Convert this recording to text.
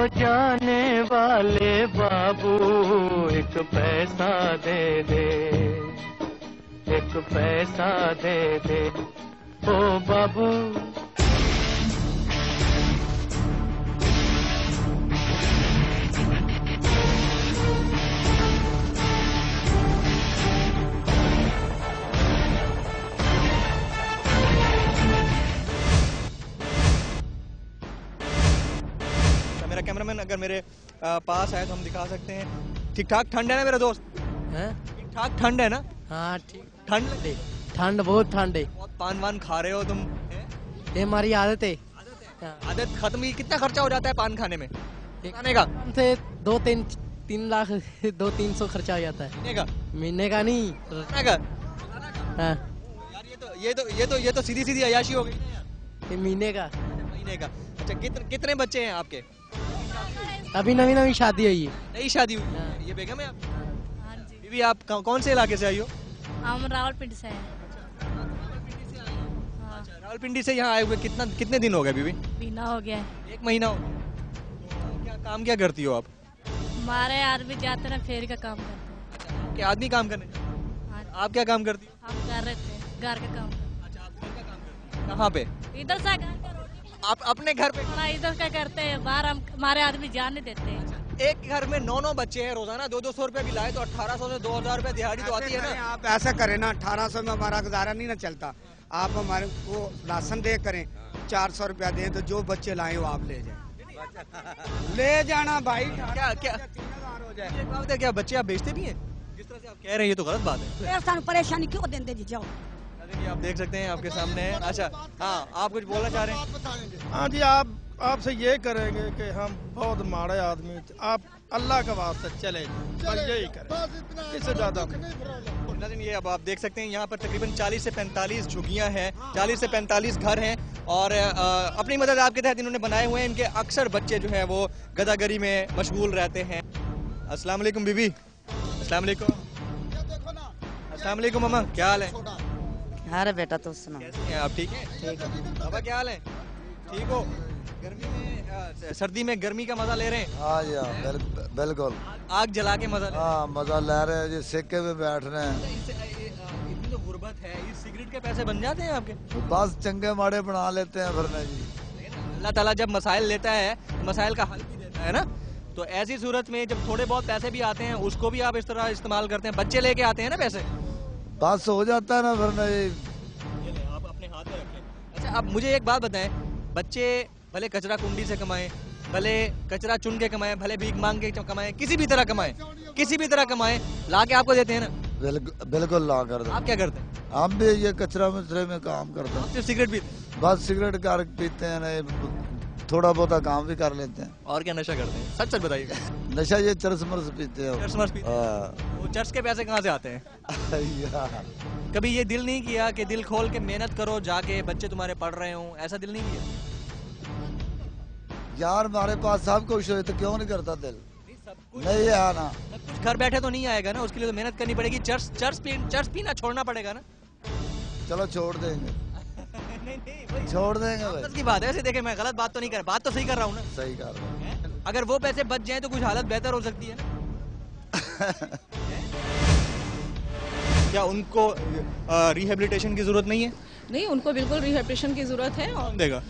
जाने वाले बाबू एक पैसा दे दे, एक पैसा दे दे ओ बाबू। मेरा कैमरामैन अगर मेरे पास आए तो हम दिखा सकते हैं। ठीक ठाक ठंड है ना मेरा दोस्त? ठीक ठाक ठंड है ना? हाँ ठीक। ठंड ठंड बहुत ठंड है। बहुत पान वान खा रहे हो तुम? ये हमारी आदत है। आदत खत्म ही। कितना खर्चा हो जाता है पान खाने में? खाने का से 2-3 लाख 200-300 खर्चा हो जाता है। महीने का नहीं। का? हाँ। यार ये तो सीधी सीधी अयाशी हो गई ना यार। ये महीने का। महीने का। अच्छा कितने बच्चे हैं आपके? अभी नवी शादी हुई है। नई शादी हुई है। ये बेगम है आप? हाँ जी। बीवी आप कौन से इलाके से आई हो? हम रावलपिंडी से हैं। रावलपिंडी से यहाँ आए हुए कितने दिन हो गए बीवी? महीना हो गया है। 1 महीना हो गया। क्या काम क्या करती हो आप? हमारे आदमी जाते ना फेरी का काम करते हैं। आपके आदमी काम करने? हाँ। आप क्या काम करती हो? हम कर रहे थे घर का काम। अच्छा आप घर का काम करती हो। कहाँ पे? इधर से घर का आप अपने घर पे? हाँ इधर का करते हैं, बाहर हम हमारे आदमी जान नहीं देते हैं। एक घर में 9 बच्चे हैं, रोजाना 200 रुपए भी लाए तो 1800 से 2000 रुपए दिहाड़ी तो आती है ना। आप ऐसा करें ना, 1800 में हमारा गुजारा नहीं ना चलता। आप हमारे को राशन दे करें, 400 रुपया दें तो जो बच्चे लाए वो आप ले जाए। ले जाना भाई। क्या 3000 हो जाए। एक बात है, क्या बच्चे आप बेचते भी हैं? जिस तरह से आप कह रहे हैं ये तो गलत बात है। परेशानी क्यों देंगे जी? जाओ। ये आप देख सकते हैं आपके सामने है। अच्छा हाँ, आप कुछ बोलना चाह रहे हैं? हाँ जी, आपसे ये करेंगे कि हम बहुत माड़े आदमी, आप अल्लाह के वास्ते चले और यही करें, इससे ज्यादा ये अब आप देख सकते हैं यहाँ पर तकरीबन 40 से 45 झुग्गियाँ हैं, 40 से 45 घर हैं और अपनी मदद आपके तहत इन्होंने बनाए हुए हैं। इनके अक्सर बच्चे जो है वो गदागरी में मशगूल रहते हैं। अस्सलाम वालेकुम बीबी। अस्सलाम वालेकुम। अस्सलाम वालेकुम मम्मा, क्या हाल है? अरे बेटा तो सुना। कैसे हैं आप? ठीक है। ठीक है बाबा, क्या हाल है? ठीक हो? गर्मी में सर्दी में गर्मी का मजा ले रहे हैं? हाँ जी बिल्कुल। आग जला के मजा? हाँ मजा ले रहे हैं जी, सेके में बैठ रहे हैं। इतनी तो गुर्बत है, इस सिगरेट के पैसे बन जाते हैं आपके? बस चंगे माड़े बना लेते हैं फिर जी। अल्लाह ताला जब मसाइल लेता है मसाइल का हल भी देता है ना, तो ऐसी सूरत में जब थोड़े बहुत पैसे भी आते हैं उसको भी आप इस तरह इस्तेमाल करते हैं। बच्चे लेके आते हैं ना पैसे, बस हो जाता है ना फिर जी। ये ले, आप अपने हाथ में रखें। अच्छा अब मुझे एक बात बताएं, बच्चे भले कचरा कुंडी से कमाएं, भले कचरा चुन के कमाएं, भले भीख मांग के कमाएं, किसी भी तरह कमाएं, ला के आपको देते हैं ना? बिल्कुल ला कर। आप क्या करते हैं? हम भी ये कचरा मिस्त्री में काम करते हैं। सिर्फ सिगरेट पीते? बस सिगरेट कर पीते हैं ना, थोड़ा बहुत काम भी कर लेते हैं। और क्या नशा करते हैं? सच बताइए। नशा ये चरस मरस पीते हैं। चरस मरस पीते हैं? वो चरस के पैसे कहाँ से आते हैं? कभी ये दिल नहीं किया कि दिल खोल के मेहनत करो, जाके बच्चे तुम्हारे पढ़ रहे हों, ऐसा दिल नहीं किया? यार हमारे पास सब कुछ है तो क्यों नहीं करता दिल? नहीं है ना, सब कुछ घर बैठे तो नहीं आएगा ना, उसके लिए तो मेहनत करनी पड़ेगी। चर्स पीना छोड़ना पड़ेगा ना। चलो छोड़ देंगे। नहीं छोड़ देंगे भाई। की बात है। वैसे देखे मैं गलत बात तो नहीं कर, बात तो सही कर रहा हूँ ना? सही कर रहा हूँ। अगर वो पैसे बच जाएं तो कुछ हालत बेहतर हो सकती है ना। क्या उनको रिहेबिलिटेशन की जरूरत नहीं है? नहीं, उनको बिल्कुल रिहेबिलिटेशन की जरूरत है। और देगा